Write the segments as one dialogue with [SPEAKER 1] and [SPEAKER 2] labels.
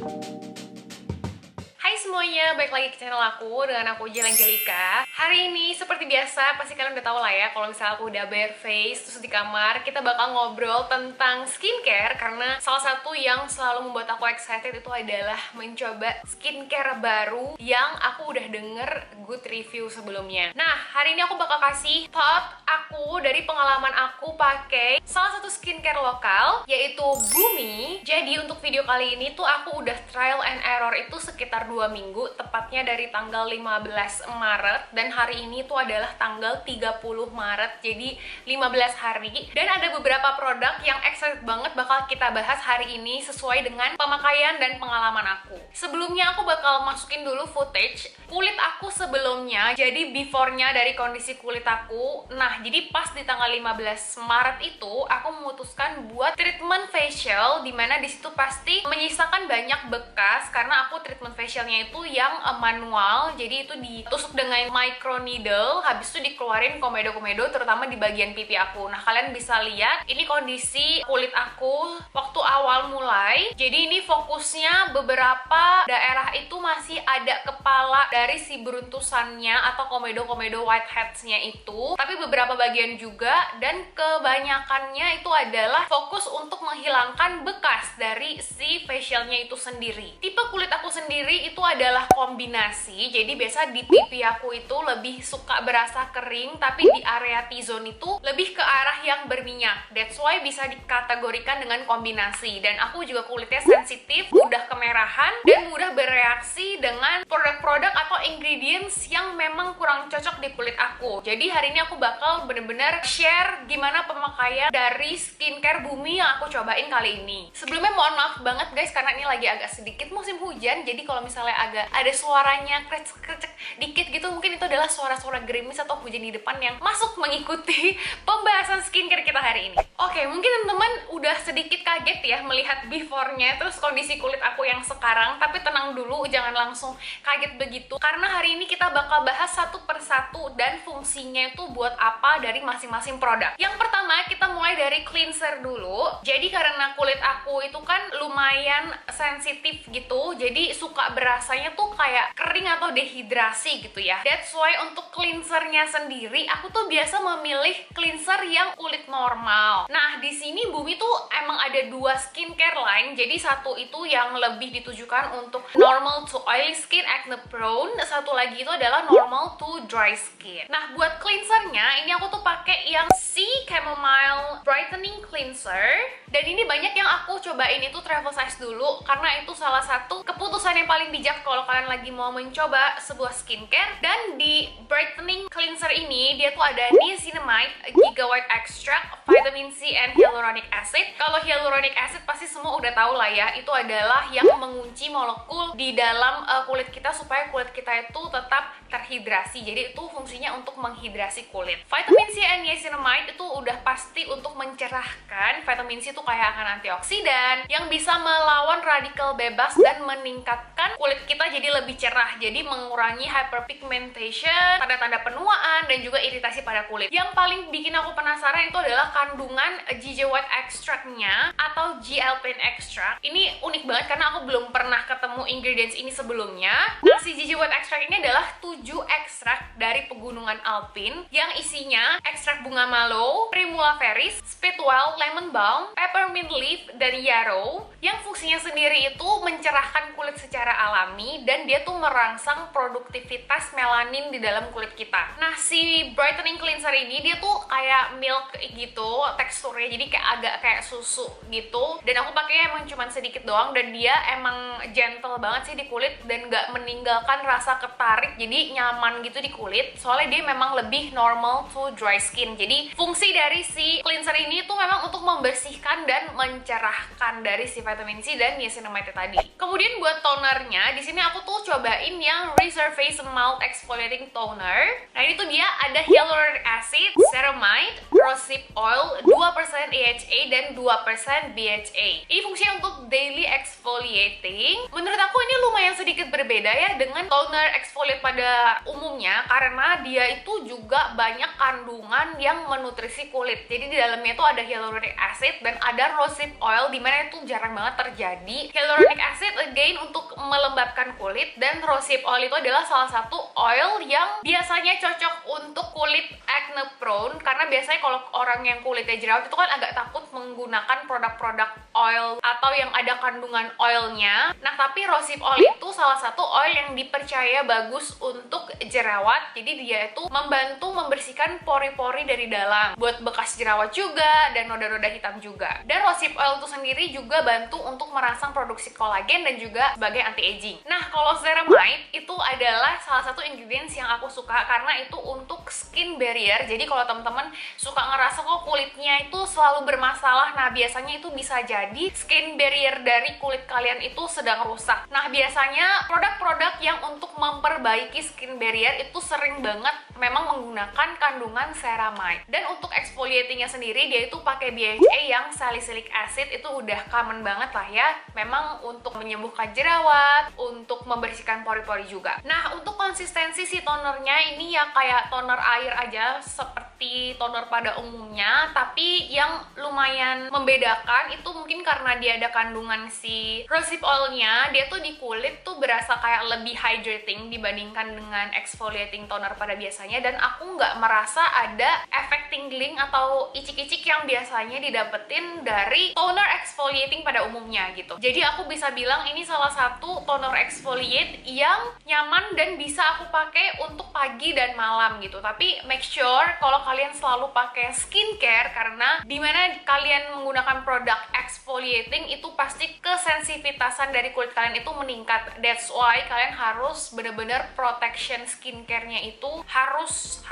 [SPEAKER 1] Hai semuanya, balik lagi ke channel aku dengan aku Jill Angelika. Hari ini seperti biasa, pasti kalian udah tau lah ya kalau misalnya aku udah bare face terus di kamar, kita bakal ngobrol tentang skincare. Karena salah satu yang selalu membuat aku excited itu adalah mencoba skincare baru yang aku udah denger good review sebelumnya. Nah, hari ini aku bakal kasih thought aku dari pengalaman aku pakai salah satu skincare lokal, yaitu Bumi. Jadi untuk video kali ini tuh aku udah trial and error itu sekitar 2 minggu, tepatnya dari tanggal 15 Maret dan hari ini tuh adalah tanggal 30 Maret, jadi 15 hari. Dan ada beberapa produk yang excited banget bakal kita bahas hari ini sesuai dengan pemakaian dan pengalaman aku. Sebelumnya aku bakal masukin dulu footage kulit aku sebelumnya, jadi before-nya dari kondisi kulit aku. Nah, jadi pas di tanggal 15 Maret itu aku memutuskan buat treatment facial, dimana disitu pasti menyisakan banyak bekas karena aku treatment facialnya itu yang manual, jadi itu ditusuk dengan micro needle, habis itu dikeluarin komedo-komedo terutama di bagian pipi aku. Nah, kalian bisa lihat ini kondisi kulit aku waktu awal mulai. Jadi ini fokusnya beberapa daerah itu masih ada kepala dari si beruntusannya atau komedo-komedo whiteheads-nya itu, tapi beberapa bagian juga, dan kebanyakannya itu adalah fokus untuk menghilangkan bekas dari si facialnya itu sendiri. Tipe kulit aku sendiri itu adalah kombinasi, jadi biasa di pipi aku itu lebih suka berasa kering, tapi di area T-zone itu lebih ke arah yang berminyak. That's why bisa dikategorikan dengan kombinasi. Dan aku juga kulitnya sensitif, mudah kemerahan, dan mudah bereaksi dengan produk-produk atau ingredients yang memang kurang cocok di kulit aku. Jadi hari ini aku bakal bener-bener share gimana pemakaian dari skincare Bumi yang aku cobain kali ini. Sebelumnya mohon maaf banget guys, karena ini lagi agak sedikit musim hujan, jadi kalau misalnya agak ada suaranya krecek-krecek dikit gitu, mungkin itu adalah suara-suara gerimis atau hujan di depan yang masuk mengikuti pembahasan skincare kita hari ini. Oke, mungkin teman-teman udah sedikit kaget ya melihat before-nya terus kondisi kulit aku yang sekarang, tapi tenang dulu, jangan langsung kaget begitu, karena hari ini kita bakal bahas satu persatu dan fungsinya itu buat apa dari masing-masing produk. Yang pertama, kita mulai dari cleanser dulu. Jadi karena kulit aku itu kan lumayan sensitif gitu, jadi suka berasanya tuh kayak kering atau dehidrasi gitu ya. That's why untuk cleansernya sendiri aku tuh biasa memilih cleanser yang kulit normal. Nah, di sini Bumi tuh emang ada dua skincare line. Jadi satu itu yang lebih ditujukan untuk normal to oily skin, acne prone. Satu lagi itu adalah normal to dry skin. Nah, buat cleansernya ini aku tuh pakai yang si Chamomile Brightening Cleanser. Dan ini banyak yang aku cobain itu travel size dulu, karena itu salah satu keputusan yang paling bijak kalau kalian lagi mau mencoba sebuah skincare. Dan di brightening cleanser ini dia tuh ada niacinamide, giga white extract, vitamin C, and hyaluronic acid. Kalau hyaluronic acid pasti semua udah tahu lah ya, itu adalah yang mengunci molekul di dalam kulit kita supaya kulit kita itu tetap terhidrasi. Jadi itu fungsinya untuk menghidrasi kulit. Vitamin C and niacinamide itu udah pasti untuk mencerahkan. Vitamin C itu kayak akan antioksidan yang bisa melawan radikal bebas dan meningkatkan kulit kita jadi lebih cerah, jadi mengurangi hyperpigmentation, tanda-tanda penuaan, dan juga iritasi pada kulit. Yang paling bikin aku penasaran itu adalah kandungan ginger white extract-nya atau GLP extract. Ini unik banget karena aku belum pernah ketemu ingredients ini sebelumnya. Nah, si ginger white extract ini adalah 7 ekstrak dari pegunungan Alpine yang isinya ekstrak bunga mallow, primula veris, speedwell, lemon balm, peppermint leaf, dan yarrow, yang fungsinya sendiri itu mencerahkan kulit secara alami dan dia tuh merangsang produktivitas melanin di dalam kulit kita. Nah, si brightening cleanser ini dia tuh kayak milk gitu teksturnya, jadi kayak agak kayak susu gitu. Dan aku pakainya emang cuman sedikit doang, dan dia emang gentle banget sih di kulit dan gak meninggalkan rasa ketarik, jadi nyaman gitu di kulit. Soalnya dia memang lebih normal to dry skin. Jadi fungsi dari si cleanser ini tuh memang untuk membersihkan dan mencerahkan dari si vitamin C dan niacinamide tadi. Kemudian buat toner tonernya. Di sini aku tuh cobain yang Resurface Malt Exfoliating Toner. Nah, ini tuh dia ada hyaluronic acid, ceramide, rosehip oil, 2% AHA dan 2% BHA. Ini fungsinya untuk daily exfoliating. Menurut aku ini lumayan sedikit berbeda ya dengan toner exfoliate pada umumnya, karena dia itu juga banyak kandungan yang menutrisi kulit. Jadi di dalamnya itu ada hyaluronic acid dan ada rosehip oil, dimana itu jarang banget terjadi. Hyaluronic acid again untuk melembabkan kulit, dan rosehip oil itu adalah salah satu oil yang biasanya cocok untuk kulit acne prone, karena biasanya kalau orang yang kulitnya jerawat itu kan agak takut menggunakan produk-produk oil atau yang ada kandungan oilnya. Nah, tapi rosehip oil itu salah satu oil yang dipercaya bagus untuk jerawat. Jadi dia itu membantu membersihkan pori-pori dari dalam, buat bekas jerawat juga dan noda-noda hitam juga. Dan rosehip oil itu sendiri juga bantu untuk merangsang produksi kolagen dan juga sebagai anti-aging. Nah, kalau ceramide itu adalah salah satu ingredients yang aku suka karena itu untuk skin barrier. Jadi kalau teman-teman suka ngerasa kok kulitnya itu selalu bermasalah, nah biasanya itu bisa jadi skin barrier dari kulit kalian itu sedang rusak. Nah, biasanya produk-produk yang untuk memperbaiki skin barrier itu sering banget memang menggunakan kandungan ceramide. Dan untuk exfoliatingnya sendiri dia itu pakai BHA yang salicylic acid, itu udah common banget lah ya. Memang untuk menyembuhkan jerawat, untuk membersihkan pori-pori juga. Nah, untuk konsistensi si tonernya ini ya kayak toner air aja seperti toner pada umumnya, tapi yang lumayan membedakan itu mungkin karena dia ada kandungan si rosehip oilnya. Dia tuh di kulit tuh berasa kayak lebih hydrating dibandingkan dengan exfoliating toner pada biasanya, dan aku nggak merasa ada efek tingling atau icik-icik yang biasanya didapetin dari toner exfoliating pada umumnya gitu. Jadi aku bisa bilang ini salah satu toner exfoliate yang nyaman dan bisa aku pakai untuk pagi dan malam gitu. Tapi make sure kalau kalian selalu pakai skincare, karena dimana kalian menggunakan produk exfoliating itu pasti kesensitivitas dari kulit kalian itu meningkat. That's why kalian harus bener-bener protection skincare-nya itu harus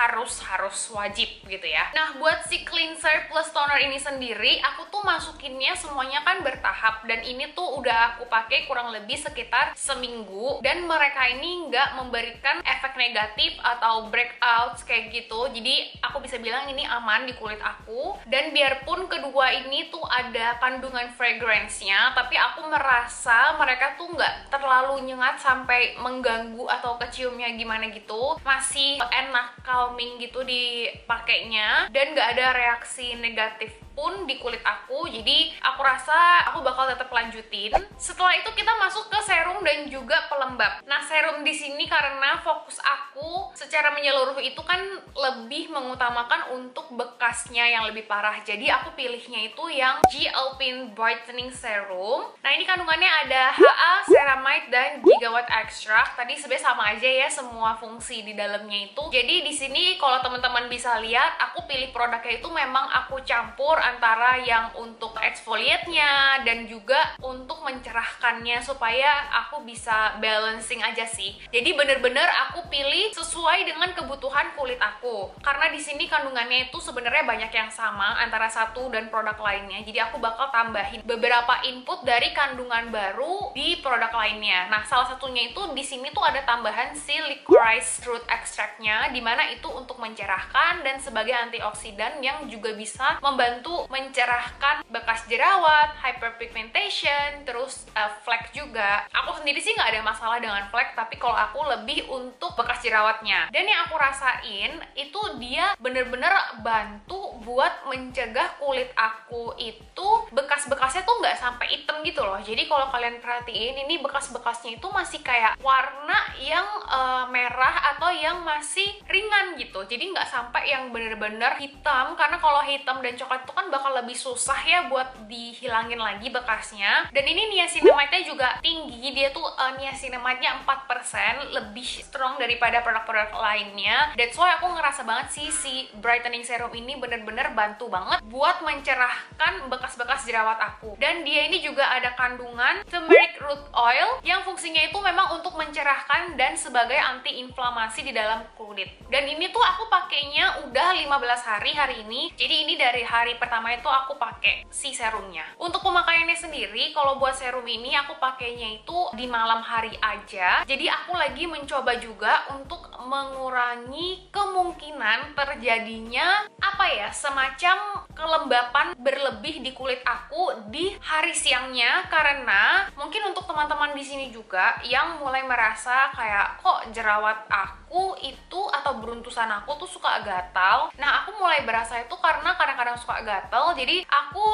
[SPEAKER 1] wajib gitu ya. Nah, buat si cleanser plus toner ini sendiri, aku tuh masukinnya semuanya kan bertahap, dan ini tuh udah aku pakai kurang lebih sekitar seminggu, dan mereka ini nggak memberikan efek negatif atau breakouts kayak gitu. Jadi aku bisa bilang ini aman di kulit aku. Dan biarpun kedua ini tuh ada kandungan fragrance-nya, tapi aku merasa mereka tuh nggak terlalu nyengat sampai mengganggu atau keciumnya gimana gitu. Masih enak, calming gitu dipakainya, dan nggak ada reaksi negatif pun di kulit aku. Jadi aku rasa aku bakal tetap lanjutin. Setelah itu kita masuk ke serum dan juga pelembab. Nah, serum di sini karena fokus aku secara menyeluruh itu kan lebih mengutamakan untuk bekasnya yang lebih parah. Jadi aku pilihnya itu yang G-Alpine Brightening Serum. Nah, ini kandungannya ada HA, ceramide, dan gigawatt extract. Tadi sebenarnya sama aja ya semua fungsi di dalamnya itu. Jadi di sini kalau teman-teman bisa lihat, aku pilih produknya itu memang aku campur antara yang untuk exfoliate-nya dan juga untuk mencerahkannya supaya aku bisa balancing aja sih. Jadi bener-bener aku pilih sesuai dengan kebutuhan kulit aku. Karena di sini kandungannya itu sebenarnya banyak yang sama antara satu dan produk lainnya. Jadi aku bakal tambahin beberapa input dari kandungan baru di produk lainnya. Nah, salah satunya itu di sini tuh ada tambahan si licorice root extract-nya, dimana itu untuk mencerahkan dan sebagai antioksidan yang juga bisa membantu mencerahkan bekas jerawat, hyperpigmentation, terus flek juga. Aku sendiri sih nggak ada masalah dengan flek, tapi kalau aku lebih untuk bekas jerawatnya. Dan yang aku rasain itu dia bener-bener bantu buat mencegah kulit aku itu bekas-bekasnya tuh nggak sampai hitam gitu loh. Jadi kalau kalian perhatiin, ini bekas-bekasnya itu masih kayak warna yang merah atau yang masih ringan gitu. Jadi nggak sampai yang bener-bener hitam, karena kalau hitam dan coklat itu kan bakal lebih susah ya buat dihilangin lagi bekasnya. Dan ini niacinamide-nya juga tinggi, dia tuh niacinamide-nya 4%, lebih strong daripada produk-produk lainnya. That's why aku ngerasa banget sih si brightening serum ini bener-bener bantu banget buat mencerahkan bekas-bekas jerawat aku. Dan dia ini juga ada kandungan turmeric root oil yang fungsinya itu memang untuk mencerahkan dan sebagai anti-inflamasi di dalam kulit. Dan ini tuh aku pakainya udah 15 hari ini. Jadi ini dari hari pertama itu aku pakai si serumnya. Untuk pemakaiannya sendiri, kalau buat serum ini aku pakainya itu di malam hari aja. Jadi aku lagi mencoba juga untuk mengurangi kemungkinan terjadinya semacam kelembapan berlebih di kulit aku di hari siangnya, karena mungkin untuk teman-teman di sini juga yang mulai merasa kayak kok jerawat aku itu atau beruntusan aku tuh suka gatal. Nah, aku mulai berasa itu karena kadang-kadang suka gatal. Jadi aku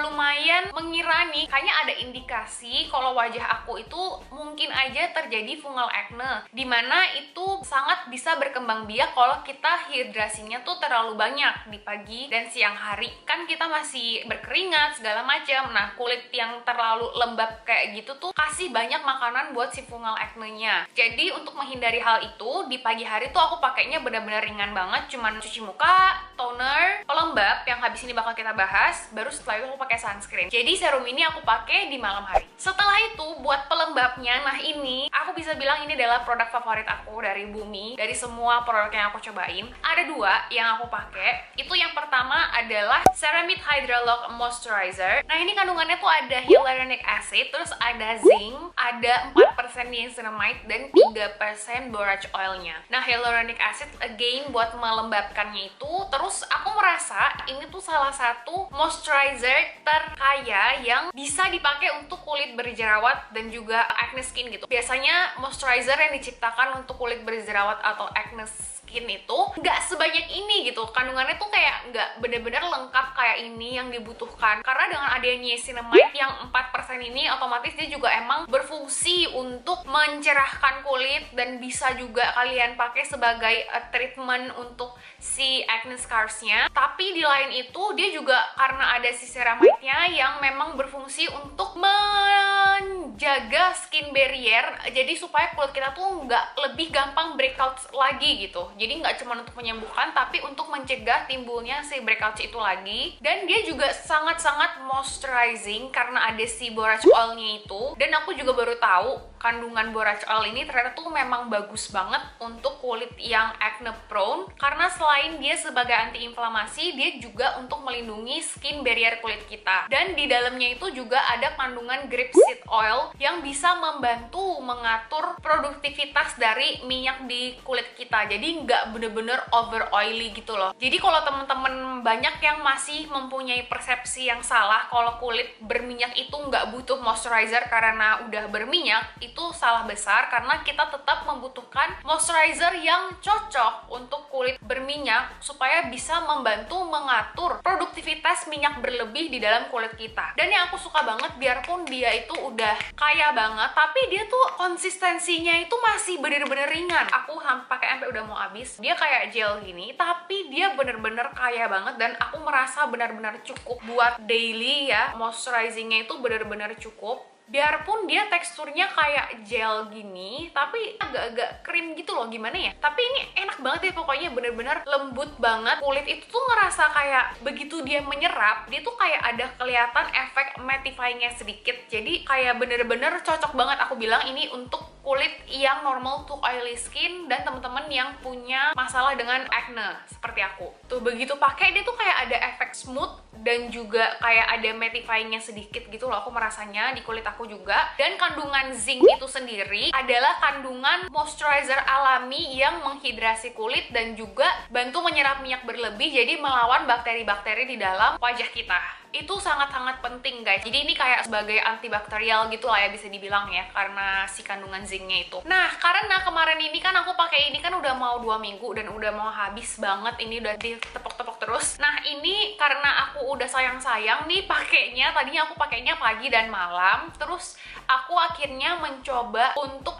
[SPEAKER 1] lumayan mengira nih kayaknya ada indikasi kalau wajah aku itu mungkin aja terjadi fungal acne, dimana itu sangat bisa berkembang biak kalau kita hidrasinya tuh terlalu banyak di pagi dan siang hari. Kan kita masih berkeringat segala macam. Nah, kulit yang terlalu lembab kayak gitu tuh kasih banyak makanan buat si fungal acne-nya. Jadi untuk menghindari hal itu, di pagi hari tuh aku pakainya benar-benar ringan banget, cuman cuci muka, toner, pelembab yang habis ini bakal kita bahas, baru setelah itu aku pakai sunscreen. Jadi serum ini aku pakai di malam hari. Setelah itu buat pelembabnya, nah ini aku bisa bilang ini adalah produk favorit aku dari Bumi. Dari semua produk yang aku cobain, ada dua yang aku pakai. Itu yang pertama adalah Ceramide Hydra-Lock Moisturizer. Nah, ini kandungannya tuh ada hyaluronic acid, terus ada zinc, ada 4% niacinamide, dan 3% borage oilnya. Nah, hyaluronic acid again buat melembabkannya itu. Terus aku merasa ini tuh salah satu moisturizer terkaya yang bisa dipakai untuk kulit berjerawat dan juga acne skin gitu. Biasanya moisturizer yang diciptakan untuk kulit berjerawat atau acne skin itu nggak sebanyak ini gitu, kandungannya tuh kayak nggak bener-bener lengkap kayak ini yang dibutuhkan. Karena dengan adanya niacinamide yang 4% ini, otomatis dia juga emang berfungsi untuk mencerahkan kulit dan bisa juga kalian pakai sebagai treatment untuk si acne scarsnya. Tapi di lain itu dia juga karena ada si ceramide-nya yang memang berfungsi untuk menjaga skin barrier, jadi supaya kulit kita tuh nggak lebih gampang breakout lagi gitu. Jadi nggak cuma untuk menyembuhkan, tapi untuk mencegah timbulnya si breakout itu lagi. Dan dia juga sangat-sangat moisturizing karena ada si borage oilnya itu. Dan aku juga baru tahu kandungan borage oil ini ternyata tuh memang bagus banget untuk kulit yang acne prone, karena selain dia sebagai anti-inflamasi, dia juga untuk melindungi skin barrier kulit kita. Dan di dalamnya itu juga ada kandungan grapeseed oil yang bisa membantu mengatur produktivitas dari minyak di kulit kita. Jadi nggak bener-bener over oily gitu loh. Jadi kalau temen-temen banyak yang masih mempunyai persepsi yang salah kalau kulit berminyak itu nggak butuh moisturizer karena udah berminyak, itu salah besar, karena kita tetap membutuhkan moisturizer yang cocok untuk kulit berminyak supaya bisa membantu mengatur produktivitas minyak berlebih di dalam kulit kita. Dan yang aku suka banget, biarpun dia itu udah kaya banget, tapi dia tuh konsistensinya itu masih bener-bener ringan. Aku pakai sampai udah mau habis. Dia kayak gel gini, tapi dia bener-bener kaya banget dan aku merasa benar-benar cukup buat daily ya. Moisturizingnya itu bener-bener cukup. Biarpun dia teksturnya kayak gel gini, tapi agak-agak krim gitu loh, gimana ya? Tapi ini enak banget ya, pokoknya bener-bener lembut banget. Kulit itu tuh ngerasa kayak begitu dia menyerap, dia tuh kayak ada kelihatan efek mattifyingnya sedikit. Jadi kayak bener-bener cocok banget, aku bilang ini untuk kulit yang normal to oily skin dan temen-temen yang punya masalah dengan acne seperti aku. Tuh begitu pakai dia tuh kayak ada efek smooth dan juga kayak ada mattifyingnya sedikit gitu loh, aku merasanya di kulit aku juga. Dan kandungan zinc itu sendiri adalah kandungan moisturizer alami yang menghidrasi kulit dan juga bantu menyerap minyak berlebih, jadi melawan bakteri-bakteri di dalam wajah kita. Itu sangat-sangat penting guys. Jadi ini kayak sebagai antibakterial gitu lah ya, bisa dibilang ya, karena si kandungan zincnya itu. Nah, karena kemarin ini kan aku pakai ini kan udah mau 2 minggu dan udah mau habis banget, ini udah ditepok-tepok terus. Nah, ini karena aku udah sayang-sayang nih pakainya. Tadinya aku pakainya pagi dan malam, terus aku akhirnya mencoba untuk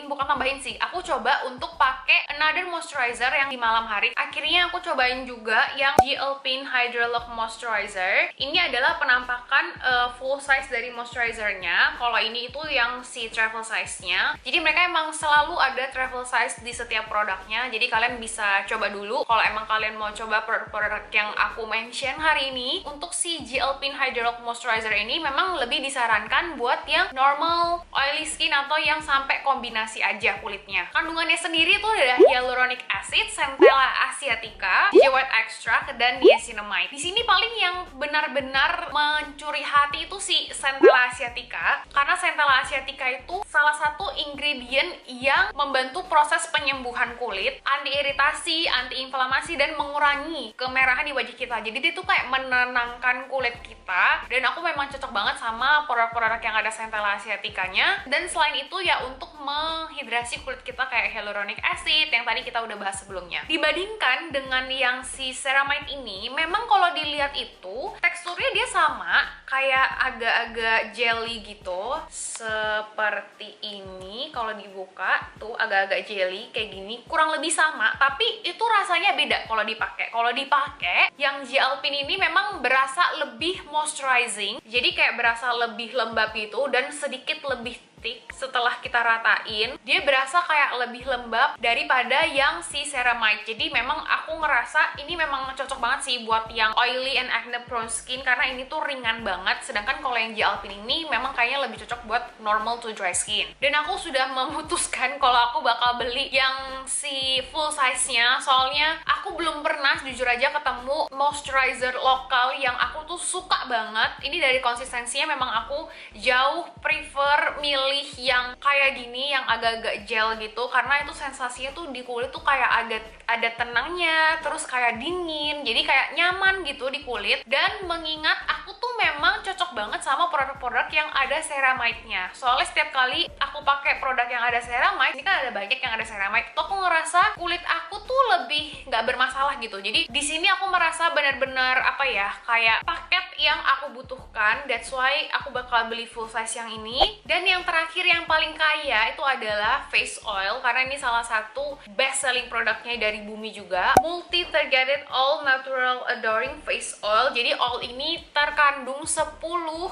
[SPEAKER 1] bukan tambahin sih, aku coba untuk pakai another moisturizer yang di malam hari. Akhirnya aku cobain juga yang G-Alpine Hydra-Lock Moisturizer. Ini adalah penampakan full size dari moisturizernya. Kalau ini itu yang si travel size-nya. Jadi mereka emang selalu ada travel size di setiap produknya. Jadi kalian bisa coba dulu kalau emang kalian mau coba produk-produk yang aku mention hari ini. Untuk si G-Alpine Hydra-Lock Moisturizer ini memang lebih disarankan buat yang normal oily skin atau yang sampai kombinasi aja kulitnya. Kandungannya sendiri itu adalah hyaluronic acid, centella asiatica, ginger white extract, dan niacinamide. Di sini paling yang benar-benar mencuri hati itu si centella asiatica, karena centella asiatica itu salah satu ingredient yang membantu proses penyembuhan kulit, anti iritasi, anti inflamasi, dan mengurangi kemerahan di wajah kita. Jadi dia tuh kayak menenangkan kulit kita, dan aku memang cocok banget sama produk-produk yang ada centella asiaticanya. Dan selain itu ya untuk menghidrasi kulit kita kayak hyaluronic acid yang tadi kita udah bahas sebelumnya. Dibandingkan dengan yang si ceramide ini, memang kalau dilihat itu teksturnya dia sama, kayak agak-agak jelly gitu, seperti ini. Kalau dibuka tuh agak-agak jelly kayak gini, kurang lebih sama, tapi itu rasanya beda kalau dipakai. Kalau dipakai yang gel pin ini memang berasa lebih moisturizing, jadi kayak berasa lebih lembab gitu dan sedikit lebih thick. Setelah kita ratain, dia berasa kayak lebih lembab daripada yang si ceramide. Jadi memang aku ngerasa ini memang cocok banget sih buat yang oily and acne prone skin, karena ini tuh ringan banget. Sedangkan kalau yang gel pin ini memang kayaknya lebih cocok buat normal to dry skin. Dan aku sudah memutuskan kalau aku bakal beli yang si full size-nya, soalnya aku belum pernah jujur aja ketemu moisturizer lokal yang aku tuh suka banget. Ini dari konsistensinya memang aku jauh prefer milih yang kayak gini, yang agak-agak gel gitu, karena itu sensasinya tuh di kulit tuh kayak ada tenangnya, terus kayak dingin, jadi kayak nyaman gitu di kulit. Dan mengingat aku tuh memang cocok banget sama produk-produk yang ada ceramide-nya, soalnya setiap kali aku pakai produk yang ada ceramide, ini kan ada banyak yang ada ceramide, tuh aku ngerasa kulit aku tuh lebih nggak bermasalah gitu. Jadi di sini aku merasa benar-benar apa ya, kayak paket yang aku butuhkan. That's why aku bakal beli full size yang ini. Dan yang terakhir yang paling kaya itu adalah face oil, karena ini salah satu best selling produknya dari Bumi juga, multi targeted all natural adoring face oil. Jadi oil ini terkandung 10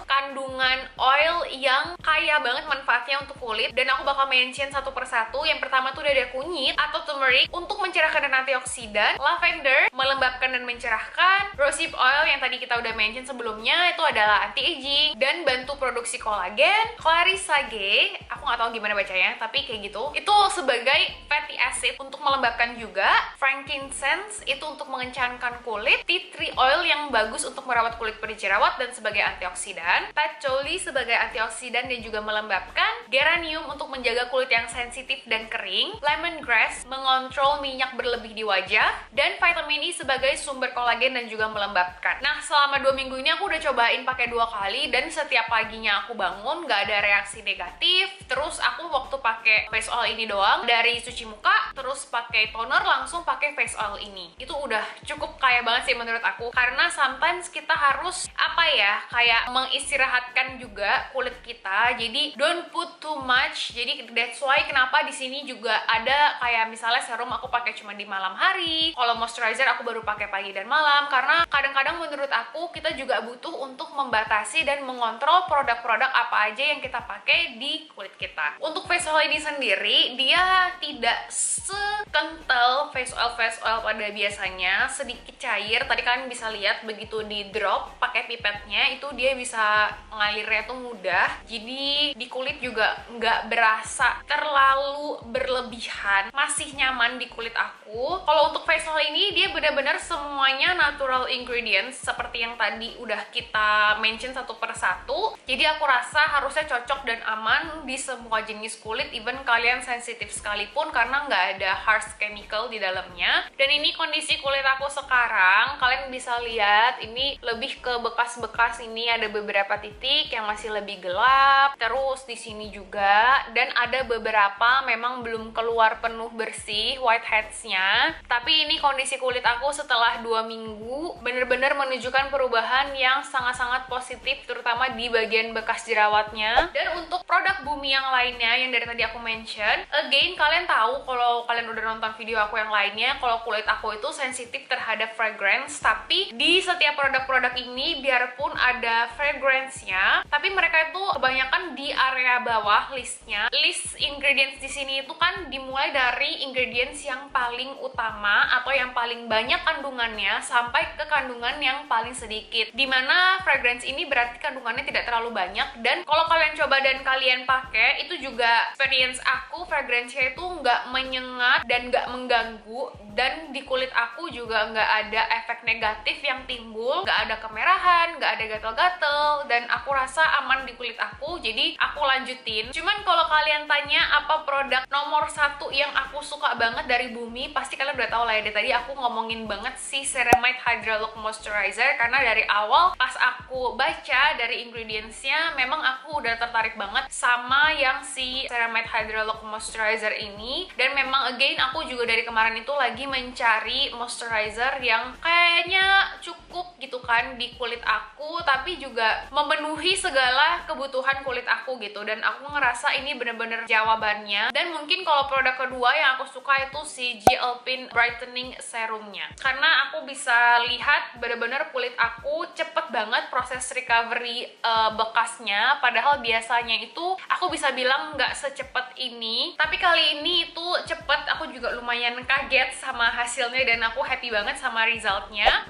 [SPEAKER 1] kandungan oil yang kaya banget manfaatnya untuk kulit, dan aku bakal mention satu persatu. Yang pertama tuh ada kunyit atau turmeric untuk mencerahkan dan antioksidan, lavender melembabkan dan mencerahkan, rosehip oil yang tadi kita udah mention sebelumnya itu adalah anti aging dan bantu produksi kolagen, clarisage, aku nggak tahu gimana bacanya tapi kayak gitu, itu sebagai fatty acid untuk melembabkan juga, frankincense itu untuk mengencangkan kulit, tea tree oil yang bagus untuk merawat kulit berjerawat dan sebagai antioksidan, patchouli sebagai antioksidan dan juga melembabkan, geranium untuk menjaga kulit yang sensitif dan kering, lemongrass mengontrol minyak berlebih di wajah, dan vitamin E sebagai sumber kolagen dan juga melembabkan. Nah, selama 2 minggu ini aku udah cobain pakai 2 kali, dan setiap paginya aku bangun nggak ada reaksi negatif. Terus aku waktu pakai face oil ini doang, dari cuci muka terus pakai toner langsung pakai face oil ini, itu udah cukup kaya banget sih menurut aku. Karena sometimes kita harus apa ya, kayak mengistirahatkan juga kulit kita, jadi don't put too much. Jadi that's why kenapa di sini juga ada kayak misalnya serum aku pakai cuma di malam hari, kalau moisturizer aku baru pakai pagi dan malam, karena kadang-kadang menurut aku kita juga butuh untuk membatasi dan mengontrol produk-produk apa aja yang kita pakai di kulit kita. Untuk face oil ini sendiri dia tidak sekental face oil pada biasanya, sedikit cair. Tadi kalian bisa lihat begitu di drop pakai pipetnya itu dia bisa ngalirnya tuh mudah, jadi di kulit juga nggak berasa terlalu berlebihan, masih nyaman di kulit aku. Kalau untuk face oil ini dia benar-benar semuanya natural ingredients seperti yang tadi udah kita mention satu persatu, jadi aku rasa harusnya cocok dan aman di semua jenis kulit, even kalian sensitif sekalipun, karena nggak ada harsh chemical di dalamnya. Dan ini kondisi kulit aku sekarang, kalian bisa lihat ini lebih ke bekas-bekas, ini ada beberapa titik yang masih lebih gelap, terus di sini juga, dan ada beberapa memang belum keluar penuh bersih whiteheads-nya. Tapi ini kondisi kulit aku setelah 2 minggu bener-bener menunjukkan perubahan yang sangat-sangat positif, terutama di bagian bekas jerawatnya. Dan untuk produk Bumi yang lainnya yang dari tadi aku mention, again kalian tahu kalau kalian udah nonton video aku yang lainnya, kalau kulit aku itu sensitif terhadap fragrance. Tapi di setiap produk-produk ini, biarpun pun ada fragrance-nya, tapi mereka itu kebanyakan di area bawah listnya. List ingredients di sini itu kan dimulai dari ingredients yang paling utama atau yang paling banyak kandungannya sampai ke kandungan yang paling sedikit. Dimana fragrance ini berarti kandungannya tidak terlalu banyak, dan kalau kalian coba dan kalian pakai, itu juga experience aku, fragrance-nya itu nggak menyengat dan nggak mengganggu, dan di kulit aku juga nggak ada efek negatif yang timbul, nggak ada kemerahan, nggak ada gatal-gatal, dan aku rasa aman di kulit aku, jadi aku lanjutin. Cuman kalau kalian tanya apa produk nomor 1 yang aku suka banget dari Bumi, pasti kalian udah tahu lah ya, dari tadi aku ngomongin banget si Ceramide Hydra Lock Moisturizer, karena dari awal pas aku baca dari ingredientsnya, memang aku udah tertarik banget sama yang si Ceramide Hydra Lock Moisturizer ini. Dan memang again, aku juga dari kemarin itu lagi mencari moisturizer yang kayaknya cukup gitu kan di kulit aku, tapi juga memenuhi segala kebutuhan kulit aku gitu, dan aku ngerasa ini bener-bener jawabannya. Dan mungkin kalau produk kedua yang aku suka itu si G Alpine Brightening Serumnya, karena aku bisa lihat bener-bener kulit aku cepet banget proses recovery bekasnya, padahal biasanya itu aku bisa bilang nggak secepat ini, tapi kali ini itu cepet. Aku juga lumayan kaget sama hasilnya dan aku happy banget sama resultnya.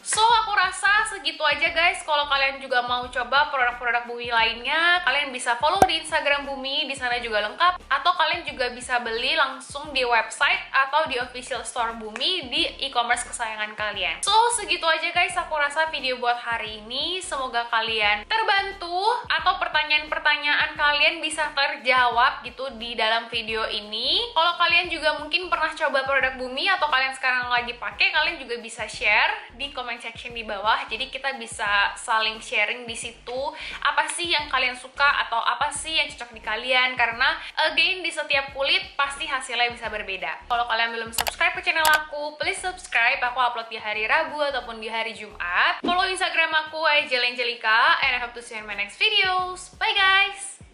[SPEAKER 1] So, aku rasa segitu aja guys. Kalau kalian juga mau coba produk-produk Bumi lainnya, kalian bisa follow di Instagram Bumi, di sana juga lengkap. Atau kalian juga bisa beli langsung di website atau di official store Bumi di e-commerce kesayangan kalian. So, segitu aja guys aku rasa video buat hari ini. Semoga kalian terbantu atau pertanyaan-pertanyaan kalian bisa terjawab gitu di dalam video ini. Kalau kalian juga mungkin pernah coba produk Bumi atau kalian sekarang lagi pakai, kalian juga bisa share di comment section di bawah, jadi kita bisa saling sharing di situ apa sih yang kalian suka atau apa sih yang cocok di kalian, karena again di setiap kulit pasti hasilnya bisa berbeda. Kalau kalian belum subscribe ke channel aku, please subscribe. Aku upload di hari Rabu ataupun di hari Jumat. Follow Instagram aku @jelenjelika, and I hope to see you in my next videos. Bye guys.